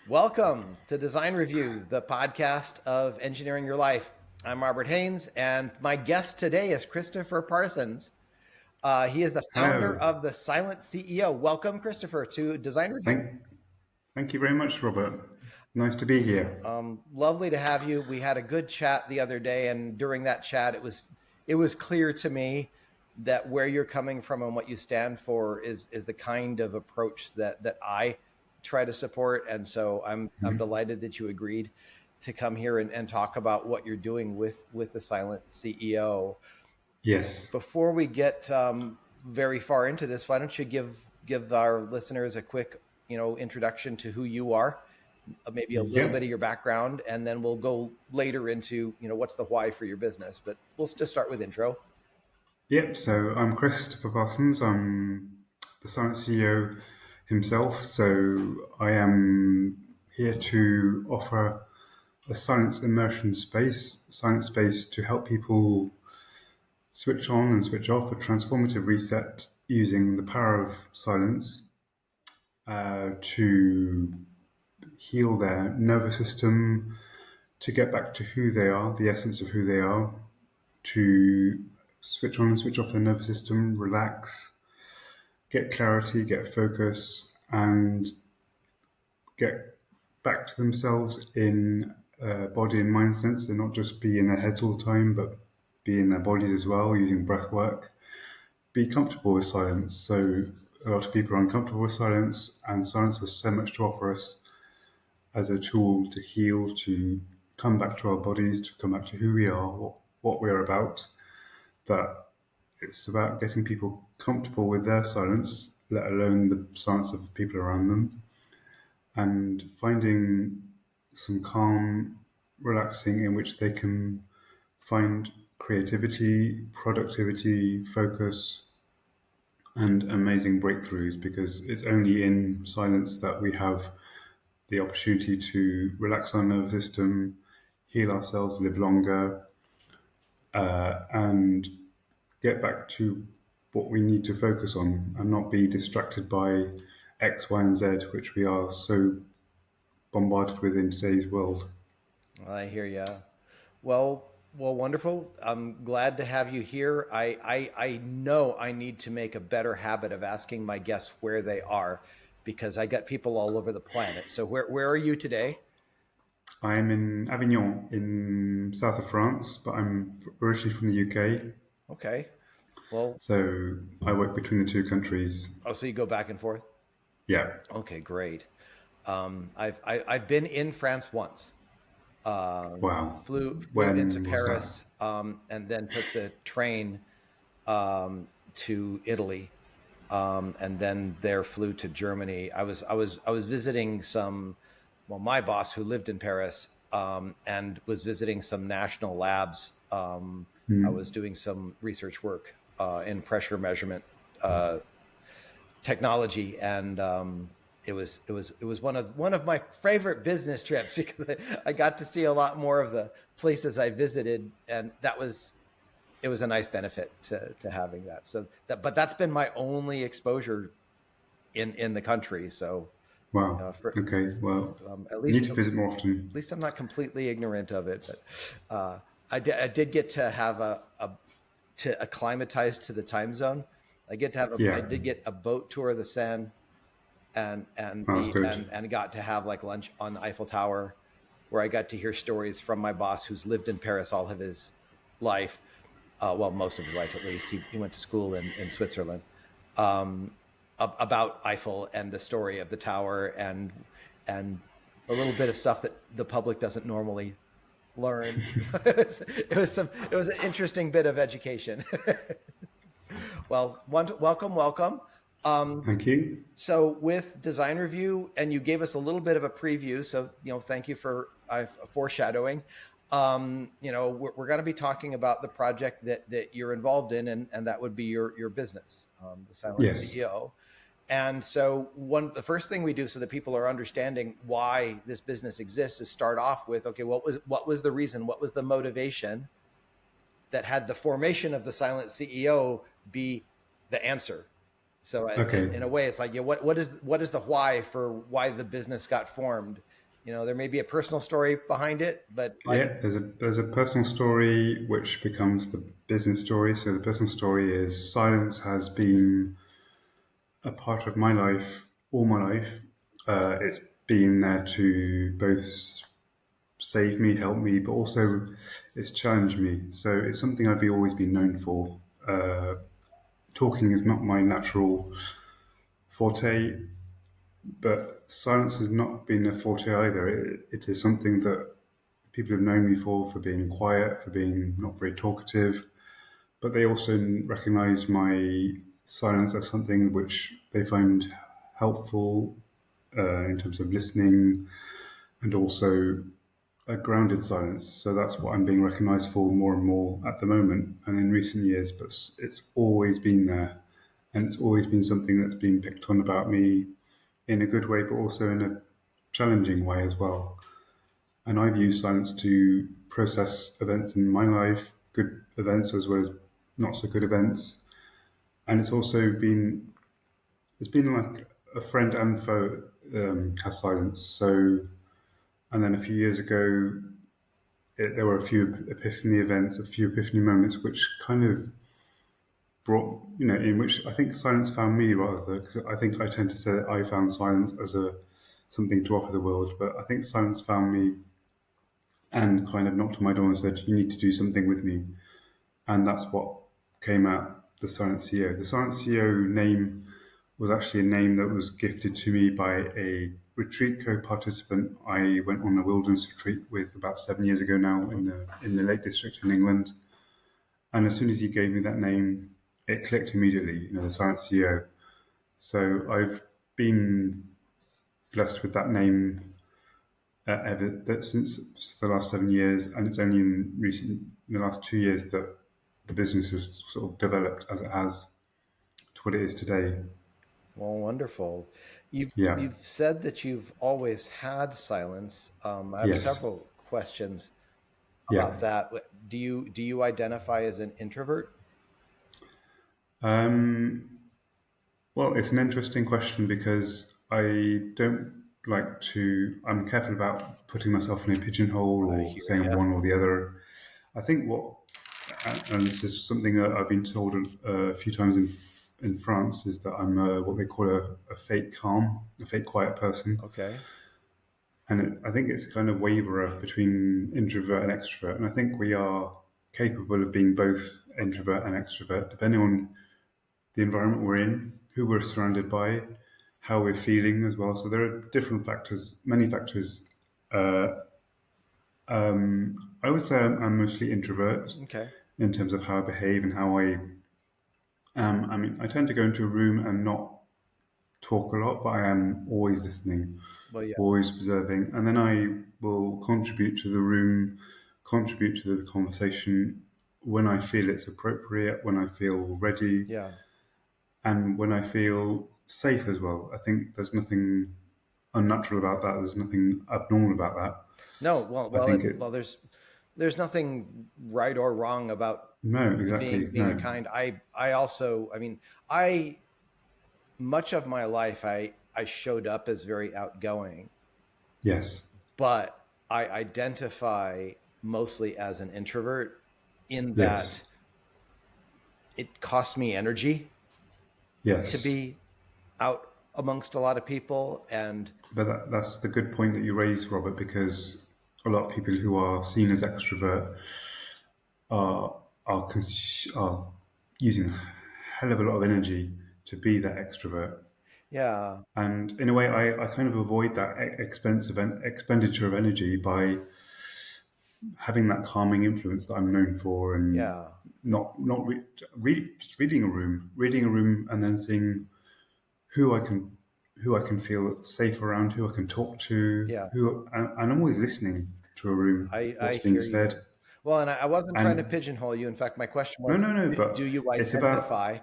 Welcome to Design Review, the podcast of engineering your life. I'm Robert Haines, and my guest today is Christopher Parsons. He is the founder Hello. of the Silent CEO. Welcome, Christopher, to Design Review. Thank you very much, Robert. Nice to be here. Lovely to have you. We had a good chat the other day, and during that chat, it was clear to me that where you're coming from and what you stand for is the kind of approach that I try to support. And so I'm delighted that you agreed to come here and talk about what you're doing with the Silent CEO. Yes. Before we get very far into this, why don't you give our listeners a quick introduction to who you are, maybe a little bit of Yep. your background, and then we'll go later into what's the why for your business. But we'll just start with intro. Yep. So I'm Christopher Parsons. I'm the science CEO himself. So I am here to offer a science immersion space, science space to help people switch on and switch off a transformative reset using the power of silence to heal their nervous system, to get back to who they are, the essence of who they are, to switch on and switch off their nervous system, relax, get clarity, get focus, and get back to themselves in body and mind sense, and not just be in their heads all the time, but be in their bodies as well, using breath work. Be comfortable with silence. So a lot of people are uncomfortable with silence, and silence has so much to offer us as a tool to heal, to come back to our bodies, to come back to who we are, what we're about, that it's about getting people comfortable with their silence, let alone the silence of the people around them, and finding some calm, relaxing in which they can find creativity, productivity, focus, and amazing breakthroughs, because it's only in silence that we have the opportunity to relax our nervous system, heal ourselves, live longer, and get back to what we need to focus on and not be distracted by X, Y, and Z, which we are so bombarded with in today's world. I hear you. Well, wonderful. I'm glad to have you here. I know I need to make a better habit of asking my guests where they are, because I got people all over the planet. So where are you today? I'm in Avignon, in south of France, but I'm originally from the UK, Okay. Well, so I work between the two countries. oh, so you go back and forth? Yeah. Okay, great. I've been in France once. Wow. Flew into When was that? Paris, and then took the train to Italy, and then there flew to Germany. I was visiting my boss who lived in Paris, and was visiting some national labs. I was doing some research work in pressure measurement technology, and it was one of my favorite business trips, because I got to see a lot more of the places I visited, and it was a nice benefit to having that. But that's been my only exposure in the country. So Wow. Okay. Well, at you need least to visit more often. I'm not completely ignorant of it. But I did get to have to acclimatize to the time zone. I Yeah. did get a boat tour of the Seine, That's good. and got to have like lunch on the Eiffel Tower, where I got to hear stories from my boss, who's lived in Paris all of his life. Well, most of his life at least. He went to school in Switzerland, about Eiffel and the story of the tower, and a little bit of stuff that the public doesn't normally learn. It was an interesting bit of education. Well, welcome. Thank you. So with Design Review, and you gave us a little bit of a preview, so thank you for foreshadowing. We're going to be talking about the project that you're involved in, and that would be your business, the Silent Yes. CEO. And so the first thing we do, so that people are understanding why this business exists, is start off with, okay, what was the reason, what was the motivation that had the formation of the Silent CEO be the answer? So in Okay. a way, it's like, what is the why for why the business got formed, there may be a personal story behind it, but like, Yeah, there's a personal story which becomes the business story. So the personal story is silence has been a part of my life all my life. It's been there to both save me, help me, but also it's challenged me. So it's something always been known for. Talking is not my natural forte, but silence has not been a forte either. It is something that people have known me for being quiet, for being not very talkative, but they also recognize my silence as something which they find helpful in terms of listening and also a grounded silence. So that's what I'm being recognized for more and more at the moment and in recent years, but it's always been there. And it's always been something that's been picked on about me in a good way, but also in a challenging way as well. And I've used silence to process events in my life, good events as well as not so good events. And it's been like a friend and foe has silence. So, and then a few years ago, there were a few epiphany events, a few epiphany moments, which kind of brought, in which I think silence found me rather, because I think I tend to say that I found silence as something to offer the world, but I think silence found me and kind of knocked on my door and said, "You need to do something with me." And that's what came out the Silent CEO. The Silent CEO name was actually a name that was gifted to me by a retreat co-participant I went on a wilderness retreat with about 7 years ago now mhm. in the Lake District in England. And as soon as he gave me that name, it clicked immediately. The Silent CEO. So I've been blessed with that name since for the last 7 years, and it's only in the last 2 years that the business has sort of developed as it has to what it is today. Well, wonderful. You've Yeah. you've said that you've always had silence. I have Yes. several questions Yeah. about that. Do you identify as an introvert? Um, well, it's an interesting question because I don't like to. I'm careful about putting myself in a pigeonhole I or hear saying you. one or the other. I think and this is something that I've been told a few times in France, is that I'm what they call a fake calm, a fake quiet person. Okay. And I think it's kind of waverer between introvert and extrovert. And I think we are capable of being both Okay. introvert and extrovert, depending on the environment we're in, who we're surrounded by, how we're feeling as well. So there are different factors, many factors. Uh, I would say I'm mostly introvert Okay. in terms of how I behave and how I I mean, I tend to go into a room and not talk a lot, but I am always listening, Well, yeah. always observing, and then I will contribute to the room, contribute to the conversation when I feel it's appropriate, when I feel ready, Yeah. and when I feel safe as well. I think there's nothing unnatural about that. There's nothing abnormal about that. No, well, I well, think it. well. There's nothing right or wrong about No, being exactly. being a No. kind. I also, I mean, I much of my life I showed up as very outgoing, Yes. but I identify mostly as an introvert in Yes. that it costs me energy to Yes. be out amongst a lot of people. And But that's the good point that you raised, Robert, because a lot of people who are seen as extrovert are using a hell of a lot of energy to be that extrovert. yeah, And in a way, I kind of avoid that expenditure of energy by having that calming influence that I'm known for, and yeah, just reading a room, and then seeing who I can who I can feel safe around, who I can talk to, yeah. and I'm always listening to a room, I what's being hear you. said, Well, and I wasn't trying to and pigeonhole you. In fact, my question no, was, no, no, do but you it's about identify?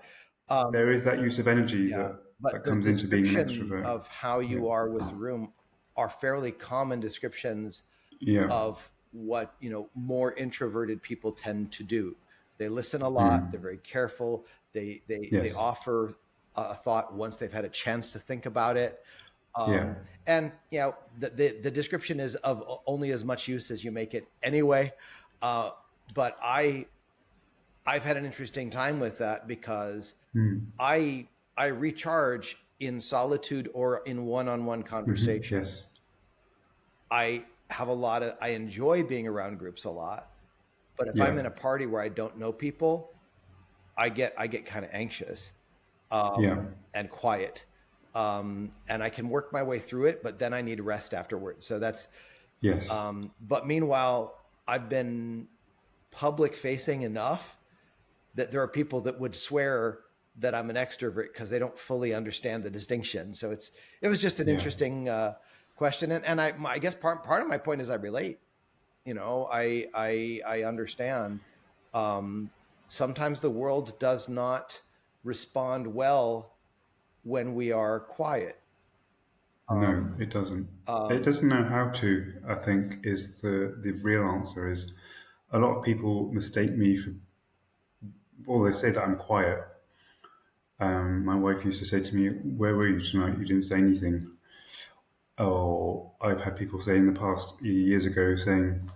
Um, there is that use of energy yeah, that but the comes into being an description extrovert. of how Yeah, you are with the room are fairly common descriptions yeah, of what more introverted people tend to do. They listen a lot. They're very careful. They yes, offer a thought once they've had a chance to think about it. Yeah. And the description is of only as much use as you make it anyway. Uh, but I've had an interesting time with that because Mm. I I recharge in solitude or in one-on-one conversation. Yes. I enjoy being around groups a lot, but if I'm Yeah. in a party where I don't know people, I get kind of anxious, Yeah. and quiet. And I can work my way through it, but then I need rest afterwards. So that's Yes. but meanwhile, I've been public facing enough that there are people that would swear that I'm an extrovert because they don't fully understand the distinction. So it was just an Yeah. interesting question, and I guess part of my point is I relate. I understand. Um, Sometimes the world does not respond well when we are quiet. No, it doesn't. It Um, doesn't know how to, I think, is the real answer is a lot of people mistake me for, well, they say that I'm quiet. My wife used to say to me, "Where were you tonight? You didn't say anything." Or I've had people say in the past, years ago, saying,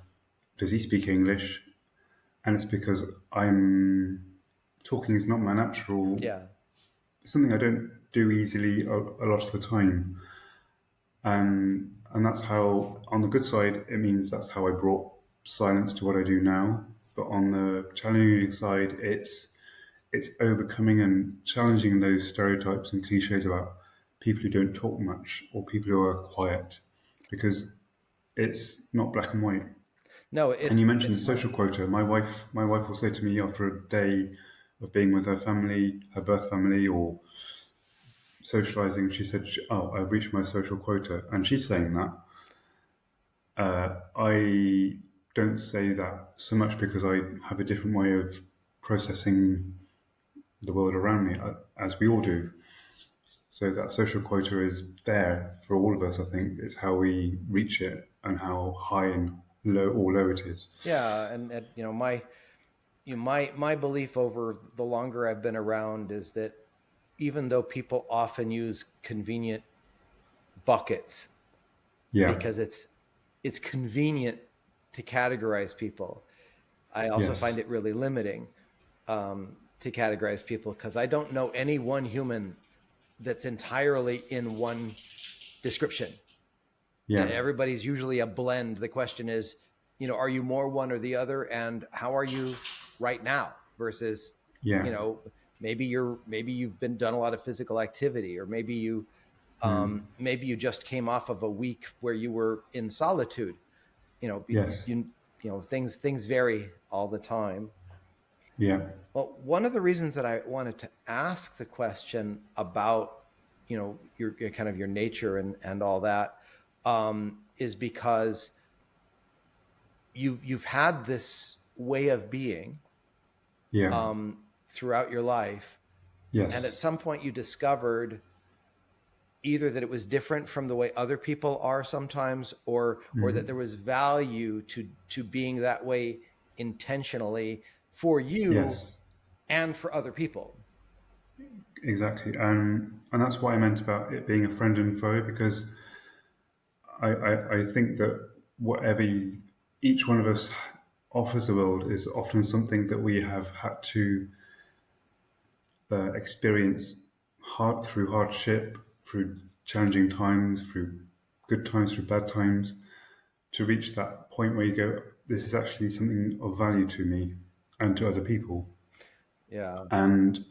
"Does he speak English?" And it's because I'm talking is not my natural, yeah, something I don't do easily a lot of the time. And that's how, on the good side, it means that's how I brought silence to what I do now. But on the challenging side, it's overcoming and challenging those stereotypes and cliches about people who don't talk much or people who are quiet, because it's not black and white. no, And you mentioned it's the not. social quota. My wife will say to me after a day of being with her family, her birth family, or socializing, she said, "Oh, I've reached my social quota," and she's saying that. I don't say that so much because I have a different way of processing the world around me, as we all do. So that social quota is there for all of us. I think it's how we reach it and how high and low or low it is. Yeah, and my belief over the longer I've been around is that even though people often use convenient buckets Yeah. because it's convenient to categorize people, I also Yes. find it really limiting to categorize people because I don't know any one human that's entirely in one description. Yeah. Everybody's usually a blend. The question is, are you more one or the other, and how are you right now versus, Yeah. you know, maybe you've been done a lot of physical activity, or maybe you just came off of a week where you were in solitude. You know, Yes. things vary all the time. Yeah. Well, one of the reasons that I wanted to ask the question about, your kind of your nature and all that, is because you've had this way of being Yeah. throughout your life, and at Yes. some point you discovered either that it was different from the way other people are sometimes, or that there was value to being that way intentionally for you Yes. and for other people. Exactly. And that's what I meant about it being a friend and foe, because I think that whatever each one of us offers the world is often something that we have had to experience through hardship, through challenging times, through good times, through bad times, to reach that point where you go, this is actually something of value to me and to other people. Yeah. And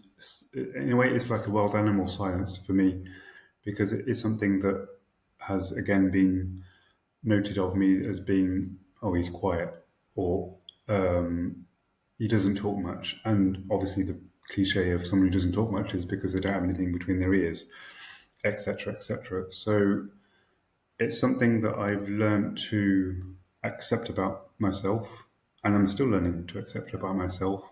in a way, it's like a wild animal silence for me, because it is something that has again been noted of me as being, oh, he's quiet, or he doesn't talk much. And obviously, the cliche of someone who doesn't talk much is because they don't have anything between their ears, etc., etc. So it's something that I've learned to accept about myself, and I'm still learning to accept Yeah. about myself,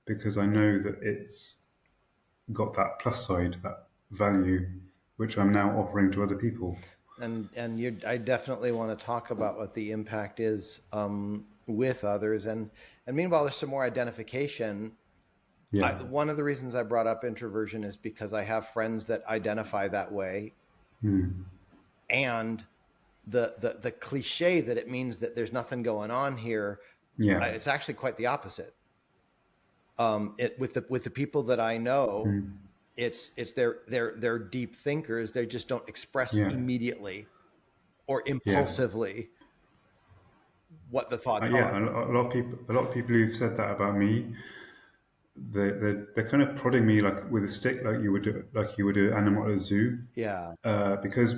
because I know that it's got that plus side, that value, which I'm now offering to other people. I definitely want to talk about what the impact is with others, and meanwhile, there's some more identification. Yeah. One of the reasons I brought up introversion is because I have friends that identify that way, and the cliche that it means that there's nothing going on here. Yeah. It's actually quite the opposite. With the people that I know, Mm. it's they're deep thinkers. They just don't express Yeah. immediately or Yeah. impulsively what the thoughts Yeah. are. A lot of people who've said that about me, they're kind of prodding me like with a stick, like you would an animal at a zoo, Yeah, because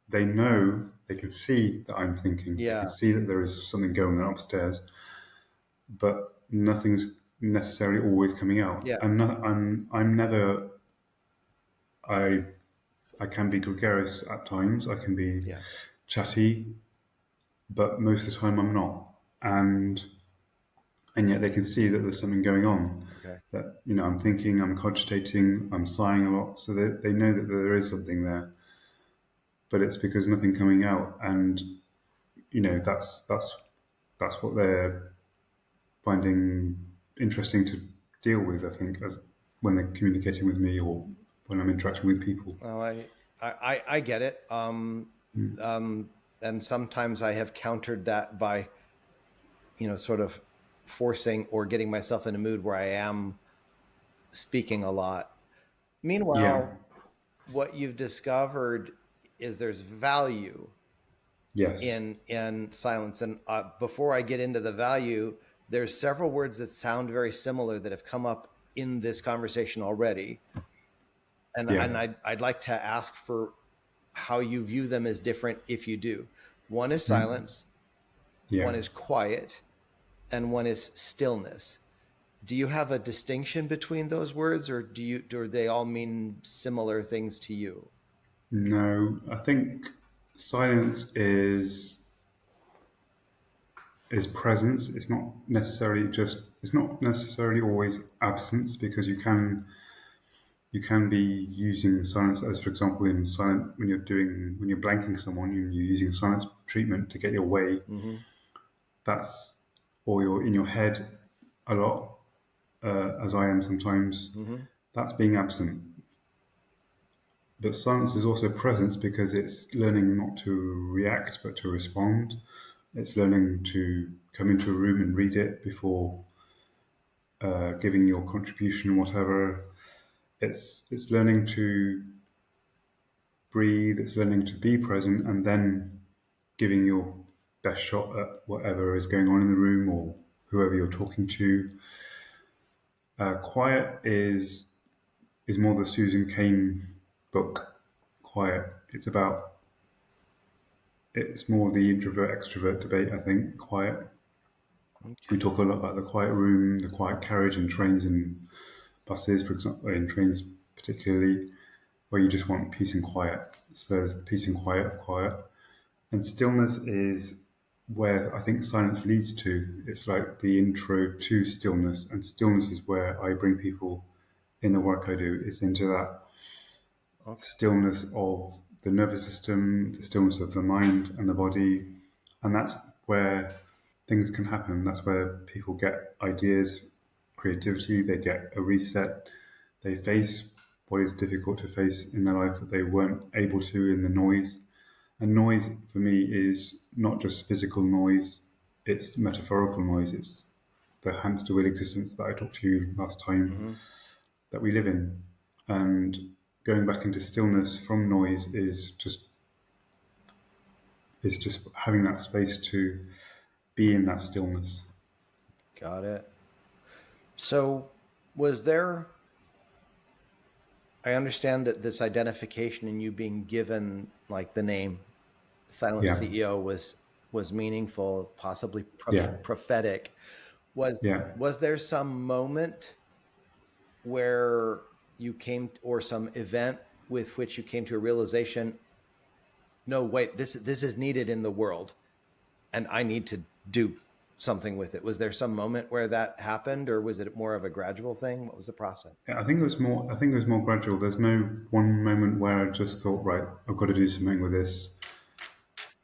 they know they can see that I'm thinking. They can yeah, see that there is something going on upstairs, but nothing's necessarily always coming out. yeah, And I'm never. I I can be gregarious at times. I can be yeah. chatty, but most of the time I'm not. And yet they can see that there's something going on. Okay. That I'm thinking, I'm cogitating, I'm sighing a lot, so they know that there is something there. But it's because nothing coming out, and that's what they're finding interesting to deal with. I think as when they're communicating with me or when I'm interacting with people. Well, I get it. And sometimes I have countered that by, sort of forcing or getting myself in a mood where I am speaking a lot. Yeah. Meanwhile, what you've discovered is there's value Yes. in silence. And before I get into the value, there's several words that sound very similar that have come up in this conversation already, Yeah. and I'd like to ask for how you view them as different if you do. One is silence, Yeah. one is quiet, and one is stillness. Do you have a distinction between those words, or do they all mean similar things to you? No, I think silence is presence. It's not necessarily always absence, because you can be using silence as, for example, in silent when you're blanking someone and you're using silence treatment to get your way. Mm-hmm. That's or you're in your head a lot, as I am sometimes. Mm-hmm. That's being absent. But silence is also presence, because it's learning not to react but to respond. It's learning to come into a room and read it before giving your contribution, whatever. It's learning to breathe. It's learning to be present, and then giving your best shot at whatever is going on in the room or whoever you're talking to. Quiet is more the Susan Cain book. Quiet. It's more the introvert extrovert debate. I think quiet. We talk a lot about the quiet room, the quiet carriage in trains and buses, for example, in trains particularly, where you just want peace and quiet. So there's peace and quiet of quiet. And stillness is where I think silence leads to. It's like the intro to stillness. And stillness is where I bring people in the work I do, is into that Okay. stillness of the nervous system, the stillness of the mind and the body. And that's where things can happen. That's where people get ideas, creativity, they get a reset, they face what is difficult to face in their life that they weren't able to in the noise. And noise for me is not just physical noise, it's metaphorical noise. It's the hamster wheel existence that I talked to you last time Mm-hmm. that we live in. And going back into stillness from noise is just having that space to be in that stillness. Got it. So, was there? I understand that this identification and you being given like the name Silent Yeah, CEO was meaningful, possibly yeah, prophetic. yeah. Was there some moment where you came, or some event with which you came to a realization? No, wait, this is needed in the world, and I need to do something with it. Was there some moment where that happened, or was it more of a gradual thing? What was the process? Yeah, I think it was more. I think it was more gradual. There's no one moment where I just thought, right, I've got to do something with this.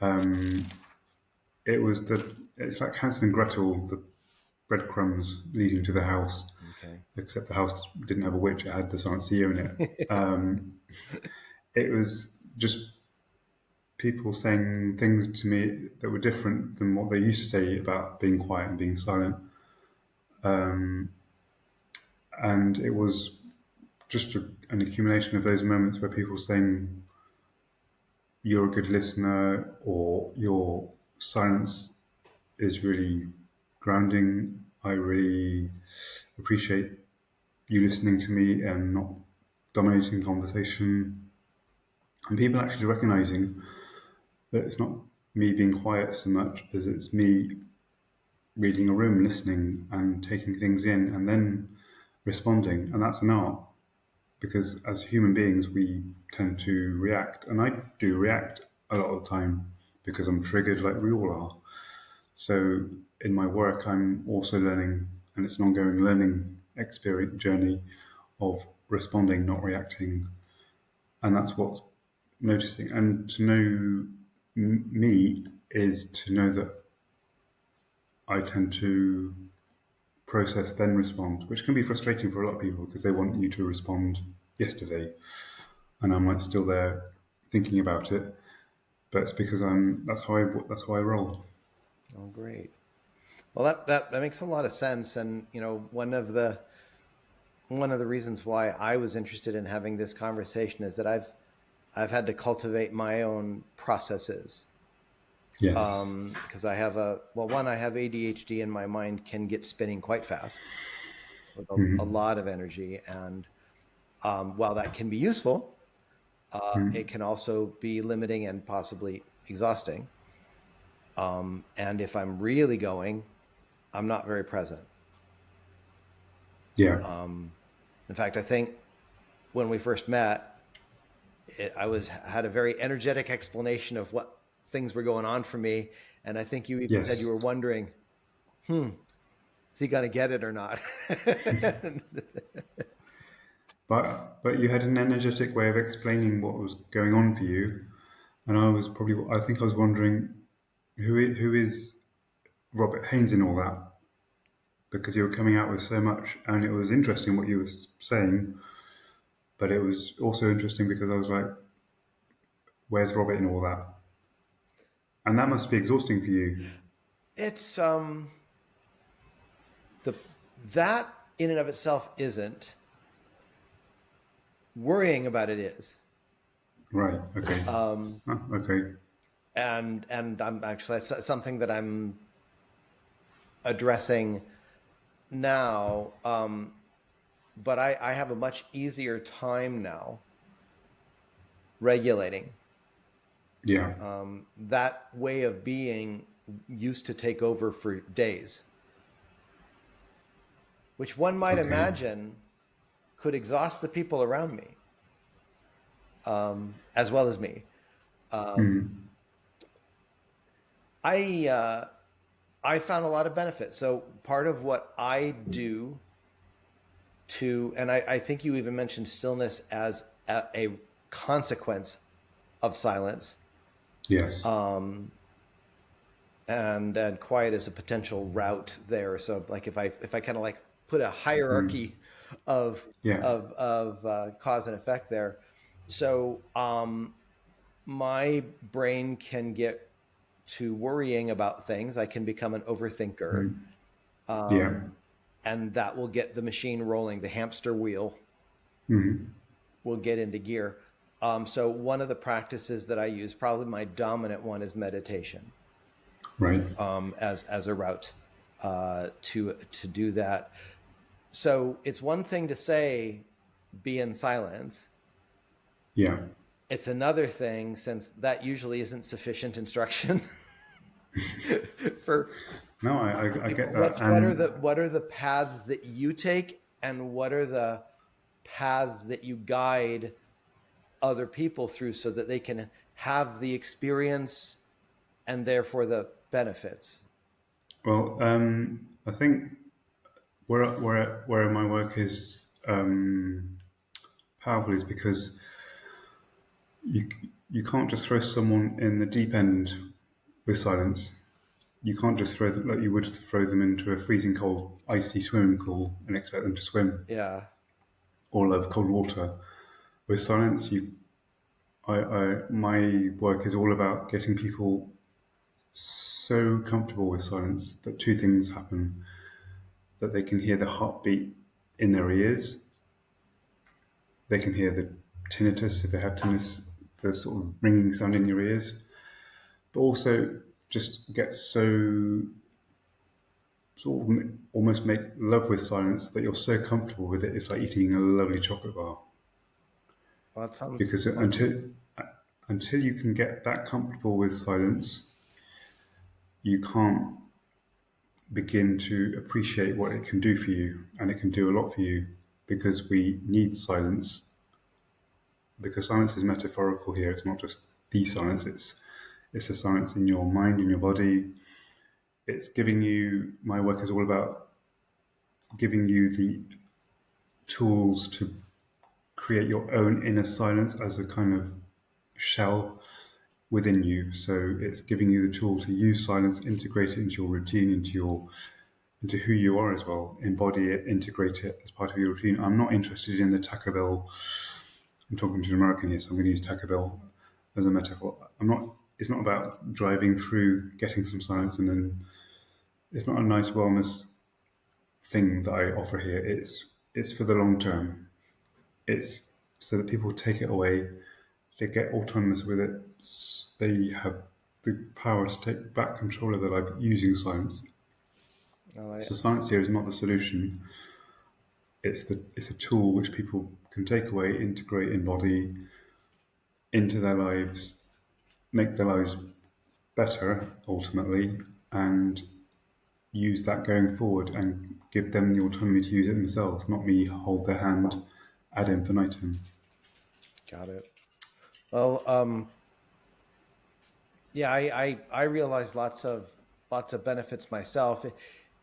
Um, It's like Hansel and Gretel, the breadcrumbs leading to the house, Okay. except the house didn't have a witch; it had the silent CEO in it. It was just people saying things to me that were different than what they used to say about being quiet and being silent. And it was just an accumulation of those moments where people saying, you're a good listener, or your silence is really grounding. I really appreciate you listening to me and not dominating conversation. And people actually recognizing that it's not me being quiet so much as it's me reading a room, listening and taking things in and then responding. And that's an art because as human beings, we tend to react. And I do react a lot of the time because I'm triggered like we all are. So in my work, I'm also learning, and it's an ongoing learning experience journey of responding, not reacting. And that's what noticing. And to know me is to know that I tend to process, then respond, which can be frustrating for a lot of people because they want you to respond yesterday. And I'm like still there thinking about it. But it's because that's how I roll. Oh, great. Well, that makes a lot of sense. And one of the reasons why I was interested in having this conversation is that I've had to cultivate my own processes, Yes. because I have I have ADHD and my mind can get spinning quite fast with a lot of energy. And while that can be useful, it can also be limiting and possibly exhausting. And if I'm really going, I'm not very present. Yeah. In fact, I think when we first met, I was had a very energetic explanation of what things were going on for me, and I think you even said you Yes. were wondering, is he going to get it or not? But you had an energetic way of explaining what was going on for you, and I think I was wondering who is Robert Haines in all that because you were coming out with so much, and it was interesting what you were saying, but it was also interesting because I was like, where's Robert in all that? And that must be exhausting for you. It's the that in and of itself isn't. Worrying about it is. Right. Okay. Okay. And I'm actually something that I'm addressing now. But I have a much easier time now regulating. Yeah. That way of being used to take over for days, which one might Okay. imagine could exhaust the people around me, as well as me. I I found a lot of benefit. So part of what I do and I think you even mentioned stillness as a consequence of silence, Yes. and quiet is a potential route there. So like if I kind of like put a hierarchy of Yeah. cause and effect there, so my brain can get to worrying about things. I can become an overthinker, Yeah. and that will get the machine rolling. The hamster wheel will get into gear. So one of the practices that I use, probably my dominant one, is meditation, Right. as a route to do that. So it's one thing to say, be in silence. Yeah. It's another thing, since that usually isn't sufficient instruction for No, I get that. what are the paths that you take, and what are the paths that you guide other people through so that they can have the experience and therefore the benefits. Well, I think where my work is powerful is because you you can't just throw someone in the deep end with silence. You can't just throw them like you would throw them into a freezing cold, icy swimming pool and expect them to swim Yeah. or love cold water. With silence, My work is all about getting people so comfortable with silence that two things happen: that they can hear the heartbeat in their ears, they can hear the tinnitus if they have tinnitus, the sort of ringing sound in your ears, but also just get so sort of almost make love with silence that you're so comfortable with it. It's like eating a lovely chocolate bar. Well, that sounds Because until you can get that comfortable with silence, you can't begin to appreciate what it can do for you, and it can do a lot for you because we need silence. Because silence is metaphorical here; it's not just the silence. It's a silence in your mind, in your body. It's giving you. My work is all about giving you the tools to create your own inner silence as a kind of shell within you. So it's giving you the tool to use silence, integrate it into your routine, into who you are as well. Embody it, integrate it as part of your routine. I'm not interested in the Taco Bell. I'm talking to an American here, so I'm going to use Taco Bell as a metaphor. I'm not. It's not about driving through, getting some silence, and then it's not a nice wellness thing that I offer here. It's for the long term. It's so that people take it away, they get autonomous with it, they have the power to take back control of their life using science. well, So science here is not the solution. It's a tool which people can take away, integrate, embody into their lives, make their lives better ultimately, and use that going forward and give them the autonomy to use it themselves, not me hold their hand ad infinitum. got it. Well, yeah, I realize lots of benefits myself.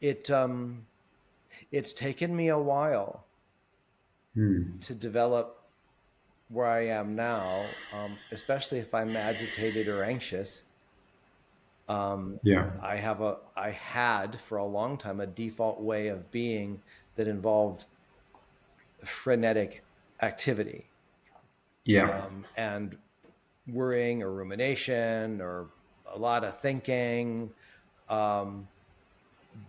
It it's taken me a while to develop where I am now, especially if I'm agitated or anxious. Yeah, I had for a long time a default way of being that involved frenetic activity, yeah. and worrying or rumination or a lot of thinking. Um,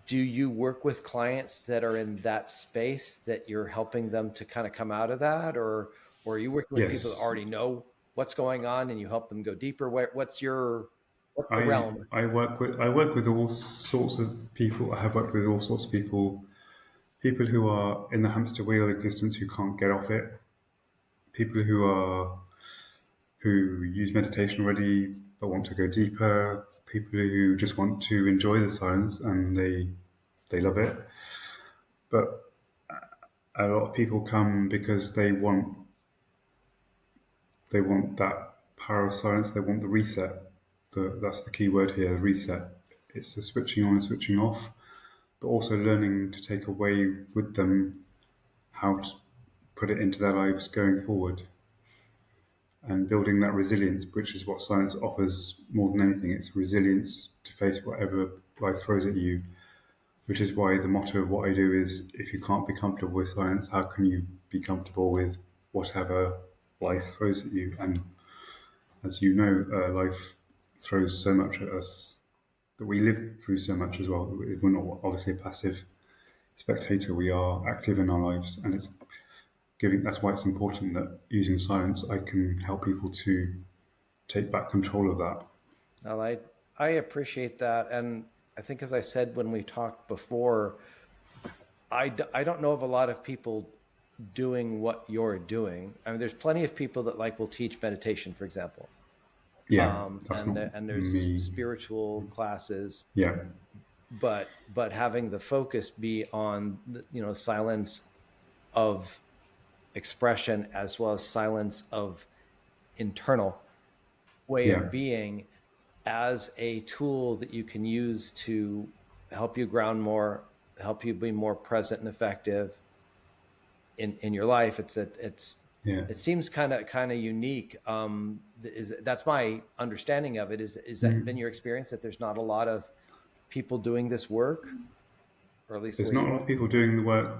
do you work with clients that are in that space that you're helping them to kind of come out of that, or are you working with people that Yes. already know what's going on and you help them go deeper? What's the realm? I work with all sorts of people. I have worked with all sorts of people. People who are in the hamster wheel existence who can't get off it. People who use meditation already but want to go deeper. People who just want to enjoy the silence and they love it. But a lot of people come because they want that power of silence. They want the reset. That's the key word here, reset. It's the switching on and switching off, but also learning to take away with them how to put it into their lives going forward and building that resilience, which is what science offers more than anything. It's resilience to face whatever life throws at you, which is why the motto of what I do is if you can't be comfortable with science, how can you be comfortable with whatever life throws at you? And as you know, life throws so much at us that we live through so much as well. We're not obviously a passive spectator. We are active in our lives, and it's giving. That's why it's important that using silence, I can help people to take back control of that. Well, I appreciate that, and I think as I said when we talked before, I don't know of a lot of people doing what you're doing. I mean, there's plenty of people that like will teach meditation, for example, Yeah, that's not and there's me. spiritual classes, Yeah, but having the focus be on silence of expression as well as silence of internal way yeah, of being as a tool that you can use to help you ground more, help you be more present and effective in your life. yeah. It seems kind of unique. That's my understanding of it. Is that been your experience that there's not a lot of people doing this work, or at least the There's way not a you lot of are? people doing the work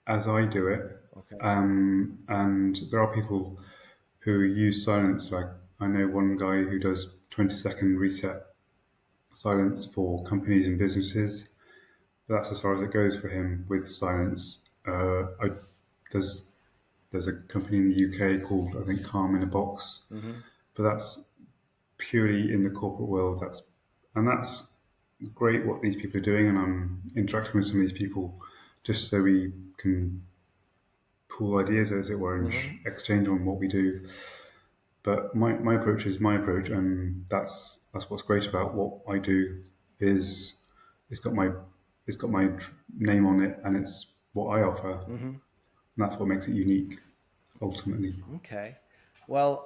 as I do it, Okay. and there are people who use silence. Like I know one guy who does 20-second reset silence for companies and businesses. That's as far as it goes for him with silence. There's there's a company in the UK called I think Calm in a Box, Mm-hmm. but that's purely in the corporate world. That's great what these people are doing, and I'm interacting with some of these people just so we can pool ideas, as it were, and Mm-hmm. exchange on what we do. But my approach is my approach, and that's what's great about what I do is it's got my it's got my name on it, and it's what I offer, and Mm-hmm. that's what makes it unique, ultimately. Okay. Well,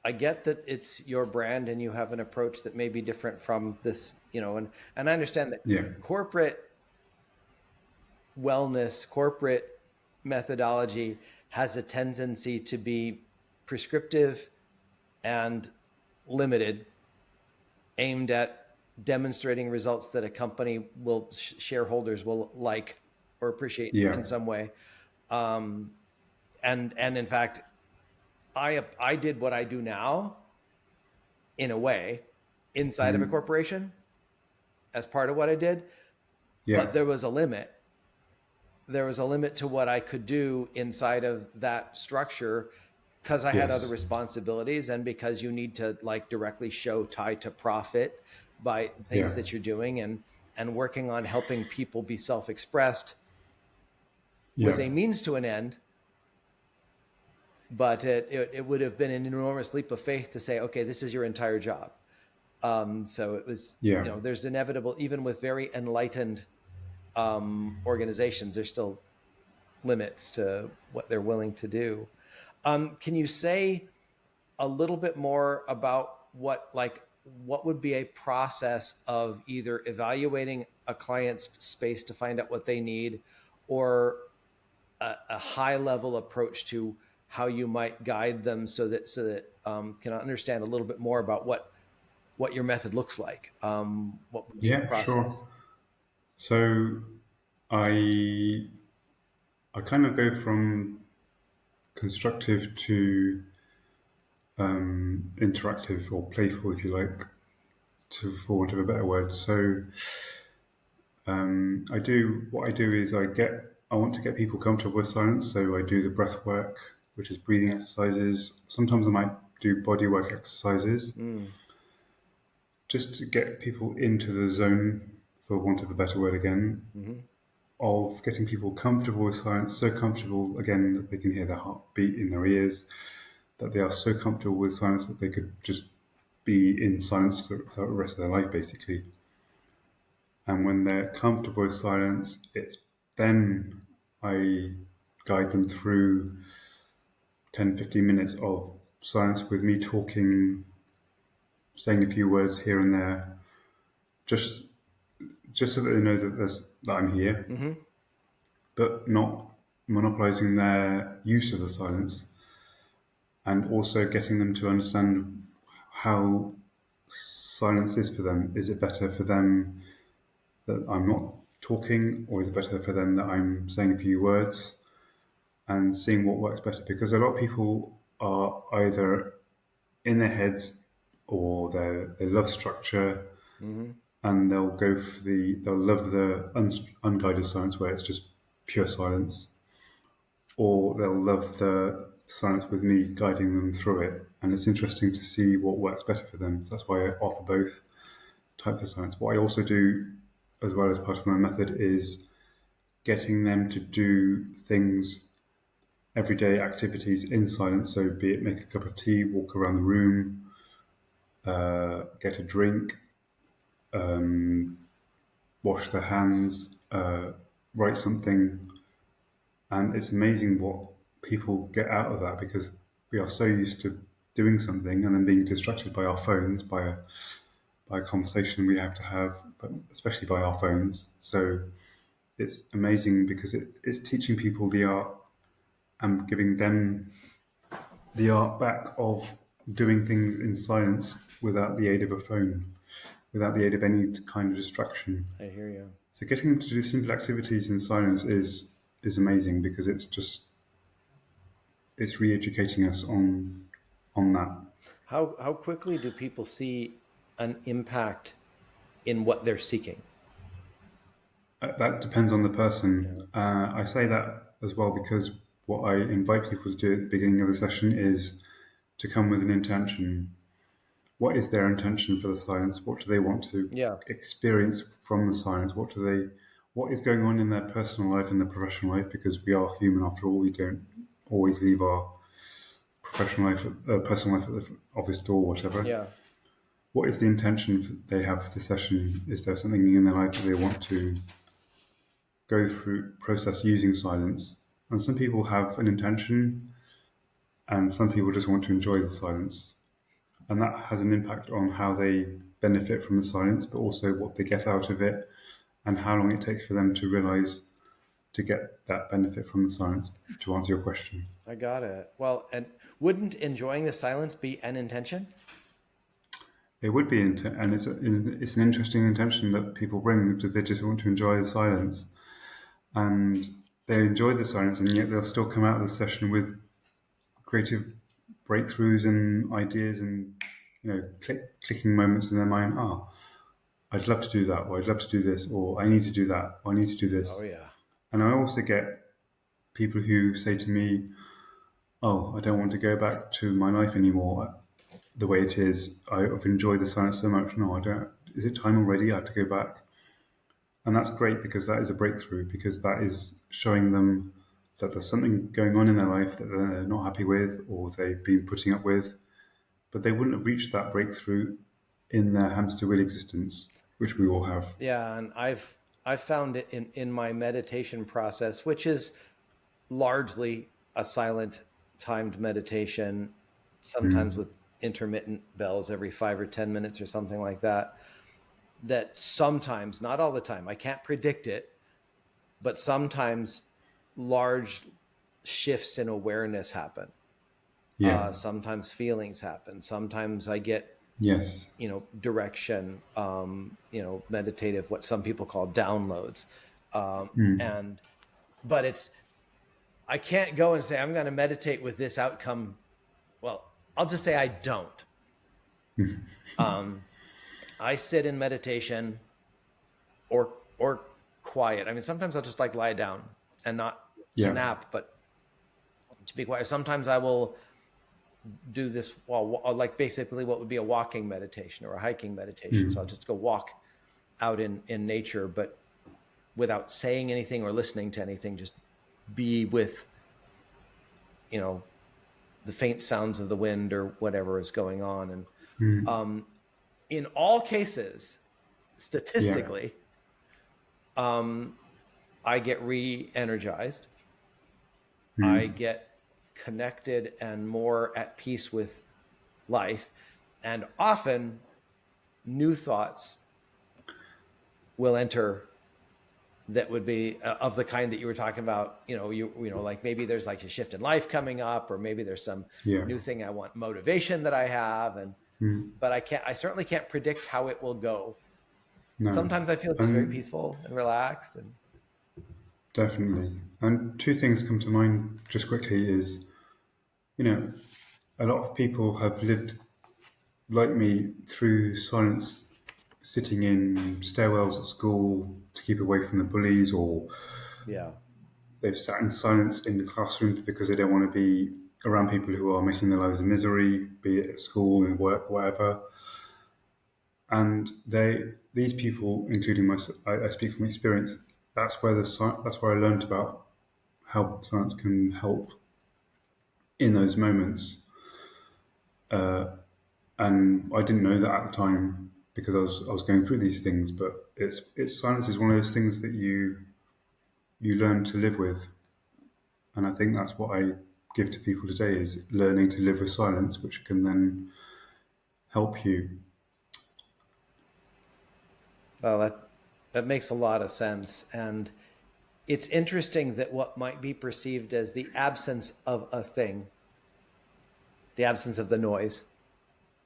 I get that it's your brand and you have an approach that may be different from this, and I understand that Yeah, corporate wellness, corporate methodology has a tendency to be prescriptive and limited, aimed at demonstrating results that a company will shareholders will like or appreciate yeah, in some way. Um, and in fact, I did what I do now in a way inside of a corporation as part of what I did, yeah, but there was a limit. There was a limit to what I could do inside of that structure because I had other yes, responsibilities and because you need to like directly show tie to profit by yeah, things that you're doing, and working on helping people be self-expressed was yeah, a means to an end, but it would have been an enormous leap of faith to say, okay, this is your entire job. So it was, yeah, there's inevitable, even with very enlightened organizations, there's still limits to what they're willing to do. Can you say a little bit more about what would be a process of either evaluating a client's space to find out what they need, or a high level approach to how you might guide them so that can understand a little bit more about what your method looks like, what would be the yeah, process? sure. So I I kind of go from constructive to interactive or playful, if you like, to for want of a better word. So I do what I do is I want to get people comfortable with silence. So I do the breath work, which is breathing exercises. Sometimes I might do body work exercises Mm, just to get people into the zone, for want of a better word again, mm-hmm, of getting people comfortable with silence, so comfortable again that they can hear their heartbeat in their ears, that they are so comfortable with silence that they could just be in silence for the rest of their life, basically. And when they're comfortable with silence, it's then I guide them through 10, 15 minutes of silence with me talking, saying a few words here and there, just just so that they know that I'm here, mm-hmm, but not monopolizing their use of the silence, and also getting them to understand how silence is for them. Is it better for them that I'm not talking, or is it better for them that I'm saying a few words, and seeing what works better? Because a lot of people are either in their heads or they love structure, mm-hmm. and they'll love the unguided silence where it's just pure silence, or they'll love the silence with me guiding them through it. And it's interesting to see what works better for them. So that's why I offer both types of silence. What I also do, as well as part of my method, is getting them to do things, everyday activities in silence. So, be it make a cup of tea, walk around the room, get a drink, wash their hands, write something. And it's amazing what people get out of that, because we are so used to doing something and then being distracted by our phones, by a conversation we have to have, but especially by our phones. So it's amazing because it's teaching people the art and giving them the art back of doing things in silence without the aid of a phone, without the aid of any kind of distraction. I hear you. So getting them to do simple activities in silence is amazing, because it's re-educating us on on that. How quickly do people see an impact in what they're seeking? That depends on the Yeah. person. I say that as well because what I invite people to do at the beginning of the session is to come with an intention. What is their intention for the silence? What do they want to Yeah. experience from the silence? What is going on in their personal life and their professional life? Because we are human after all. We don't always leave our personal life at the office door, or whatever. Yeah. What is the intention they have for the session? Is there something in their life that they want to go through process using silence? And some people have an intention, and some people just want to enjoy the silence, and that has an impact on how they benefit from the silence, but also what they get out of it, and how long it takes for them to realize to get that benefit from the silence. To answer your question, I got it. Well, and wouldn't enjoying the silence be an intention? it would be, and it's an interesting intention that people bring because they just want to enjoy the silence, and they enjoy the silence, and yet they'll still come out of the session with creative breakthroughs and ideas and clicking moments in their mind. Oh, I'd love to do that, or I'd love to do this, or I need to do that, or I need to do this. Oh yeah. And I also get people who say to me, "Oh, I don't want to go back to my life anymore the way it is. I've enjoyed the silence so much. No, I don't. Is it time already? I have to go back." And that's great because that is a breakthrough, because that is showing them that there's something going on in their life that they're not happy with or they've been putting up with, but they wouldn't have reached that breakthrough in their hamster wheel existence, which we all have. Yeah, and I've found it in my meditation process, which is largely a silent timed meditation, sometimes Mm. with intermittent bells every 5 or 10 minutes or something like that. That sometimes, not all the time, I can't predict it, but sometimes large shifts in awareness happen. Yeah. Sometimes feelings happen. Sometimes I get, Yes. direction, meditative, what some people call downloads. Mm. And, but I can't go and say, I'm going to meditate with this outcome. Well, I'll just say I don't. I sit in meditation or quiet. I mean, sometimes I'll just like lie down and not to Yeah. nap, but to be quiet. Sometimes I will do this like basically what would be a walking meditation or a hiking meditation. So I'll Mm. just go walk out in nature, but without saying anything or listening to anything, just be with, you know, the faint sounds of the wind or whatever is going on. And Mm. in all cases, Yeah. statistically, I get re-energized. I Mm. get connected and more at peace with life. And often new thoughts will enter that would be of the kind that you were talking about. Like maybe there's like a shift in life coming up, or maybe there's some Yeah. new thing I want, motivation that I have. And, Mm. but I certainly can't predict how it will go. No. Sometimes I feel just very And peaceful and relaxed. And definitely. And two things come to mind just quickly is, you know, a lot of people have lived like me through silence, sitting in stairwells at school to keep away from the bullies, or yeah, they've sat in silence in the classroom because they don't want to be around people who are making their lives a misery, be it at school, in work, whatever. And these people, including myself, I speak from experience. That's where I learned about how silence can help in those moments. And I didn't know that at the time because I was going through these things. But it's silence is one of those things that you learn to live with, and I think that's what I give to people today is learning to live with silence, which can then help you. well, that makes a lot of sense. And it's interesting that what might be perceived as the absence of a thing, the absence of the noise,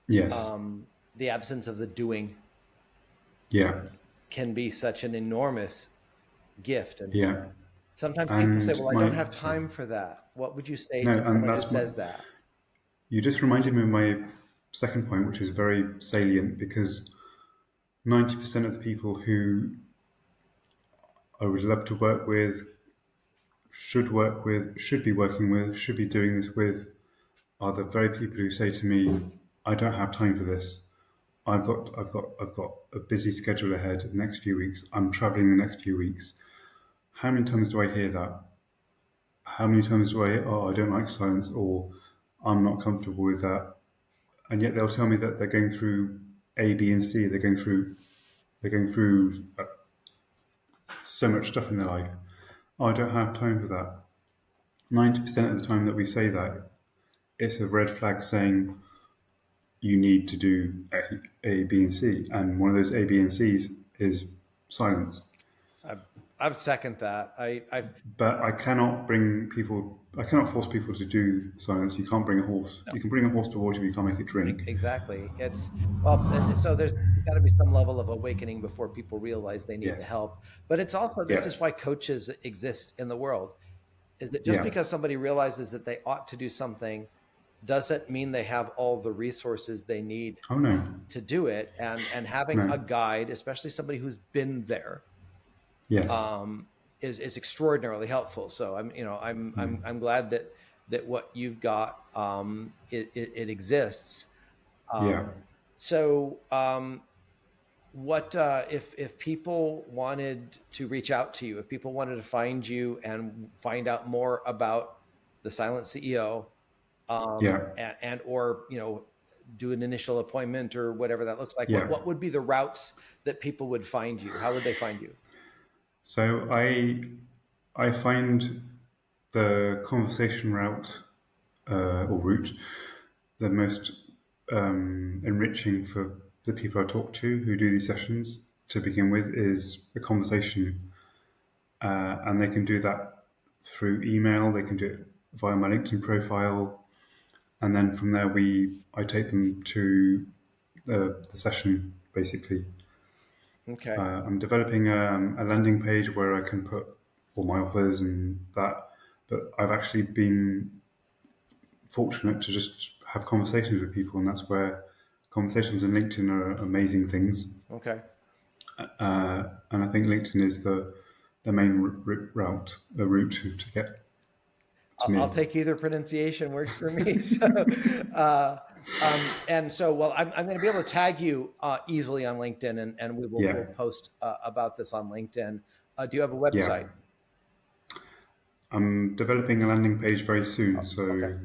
Yes. the absence of the doing, Yeah. can be such an enormous gift. And Yeah. sometimes people say, And well, I don't my have sorry. time for that. What would you say No, to and someone who that's my says that? You just reminded me of my second point, which is very salient because 90% of the people who I would love to work with, should be working with, should be doing this with, are the very people who say to me, "I don't have time for this. I've got a busy schedule ahead the next few weeks. I'm traveling the next few weeks." How many times do I hear that? How many times do I hear, "Oh, I don't like silence," or "I'm not comfortable with that," and yet they'll tell me that they're going through A, B, and C. They're going through so much stuff in their life. "Oh, I don't have time for that." 90% of the time that we say that, it's a red flag saying you need to do A, B, and C. And one of those A, B, and C's is silence. I I second that. I've But I cannot force people to do silence. You can't bring a horse. no. You can bring a horse to water, but you can't make it drink. Exactly. It's well, so there's got to be some level of awakening before people realize they need the Yes. help. But it's also this Yeah. is why coaches exist in the world. Is that just Yeah. because somebody realizes that they ought to do something doesn't mean they have all the resources they need Oh, no. to do it. And having a No. guide, especially somebody who's been there, Yes. is extraordinarily helpful. So I'm glad that what you've got it exists. Yeah. So, what if people wanted to reach out to you? If people wanted to find you and find out more about the Silent CEO, Yeah. and or do an initial appointment or whatever that looks like, Yeah. what would be the routes that people would find you? How would they find you? So I find the conversation route or route the most enriching for the people I talk to who do these sessions to begin with is the conversation, and they can do that through email. They can do it via my LinkedIn profile, and then from there I take them to the session basically. Okay. I'm developing a landing page where I can put all my offers and that, but I've actually been fortunate to just have conversations with people, and that's where conversations on LinkedIn are amazing things. Okay. And I think LinkedIn is the main route to get to I'll me. take either pronunciation works for me. So, and so, well, I'm going to be able to tag you easily on LinkedIn, and we'll Yeah, post about this on LinkedIn. Do you have a yeah. website? I'm developing a landing page very soon, Okay.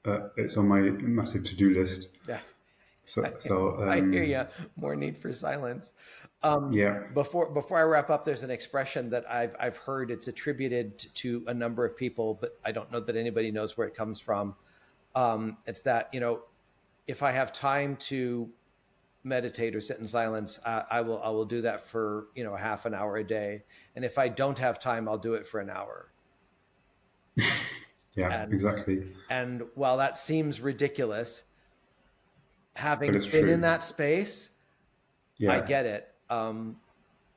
so it's on my massive to-do list. Yeah. So I hear you. More need for silence. yeah, Before I wrap up, there's an expression that I've heard. It's attributed to a number of people, but I don't know that anybody knows where it comes from. It's that if I have time to meditate or sit in silence, I will do that for half an hour a day, and if I don't have time, I'll do it for an hour. yeah, And exactly. and while that seems ridiculous, But having it's been in true. that space, I Yeah, get it.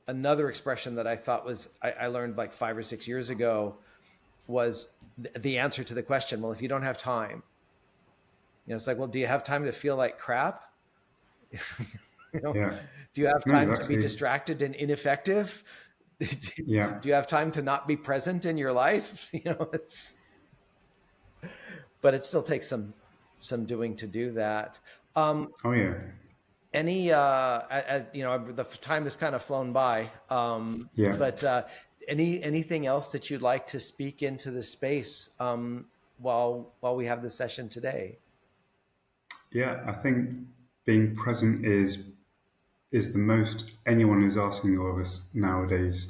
Another expression that I thought I learned like 5 or 6 years ago was the answer to the question. Well, if you don't have time, it's like, well, do you have time to feel like crap? you know, yeah. do you have No, time to be exactly. distracted and ineffective? do Yeah. you have time to not be present in your life? But it still takes some doing to do that. Oh, yeah. Any the time has kind of flown by, Yeah. but anything else that you'd like to speak into the space while we have this session today? Yeah. I think being present is the most anyone is asking of us nowadays.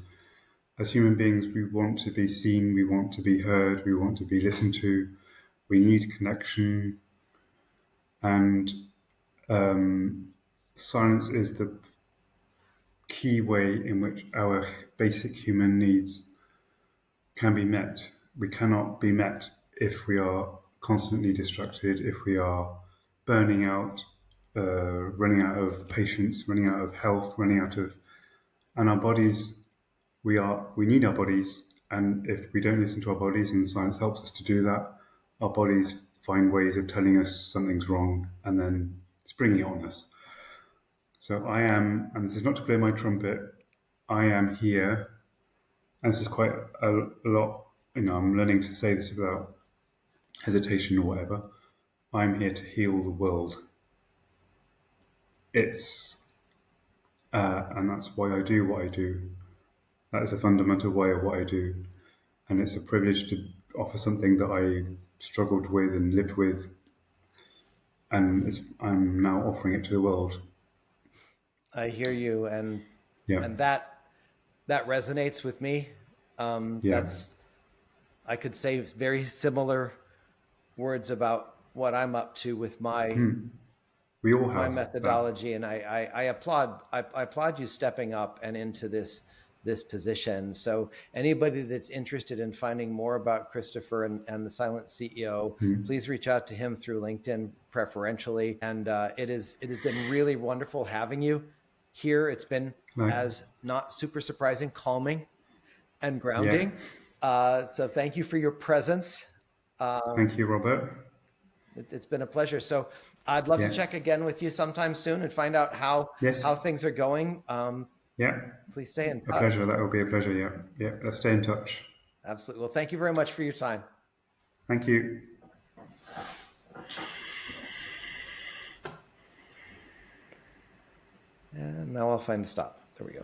As human beings, we want to be seen, we want to be heard, we want to be listened to, we need connection, and silence is the key way in which our basic human needs can be met. We cannot be met if we are constantly distracted, if we are burning out, running out of patience, running out of health, running out of, and our bodies. We need our bodies, and if we don't listen to our bodies, and science helps us to do that, our bodies find ways of telling us something's wrong and then springing it on us. So I am, and this is not to blow my trumpet, I am here, and this is quite a lot, I'm learning to say this without hesitation or whatever. I'm here to heal the world. And that's why I do what I do. That is a fundamental way of what I do. And it's a privilege to offer something that I struggled with and lived with, and I'm now offering it to the world. I hear you, Yeah, and that resonates with me. yeah. That's I could say very similar words about what I'm up to with We all my have that. methodology, and I applaud you stepping up and into this position. So anybody that's interested in finding more about Christopher and the Silent CEO, please reach out to him through LinkedIn preferentially. And it has been really wonderful having you here. It's been, Like, as not super surprising, calming and yeah. grounding. So thank you for your presence. Thank you, Robert. It's been a pleasure. So I'd love to Yeah. check again with you sometime soon and find out how Yes. things are going. Yeah. Please stay in A touch. pleasure. That will be a pleasure. Yeah. Yeah. Let's stay in touch. Absolutely. Well, thank you very much for your time. Thank you. And now I'll find a stop. There we go.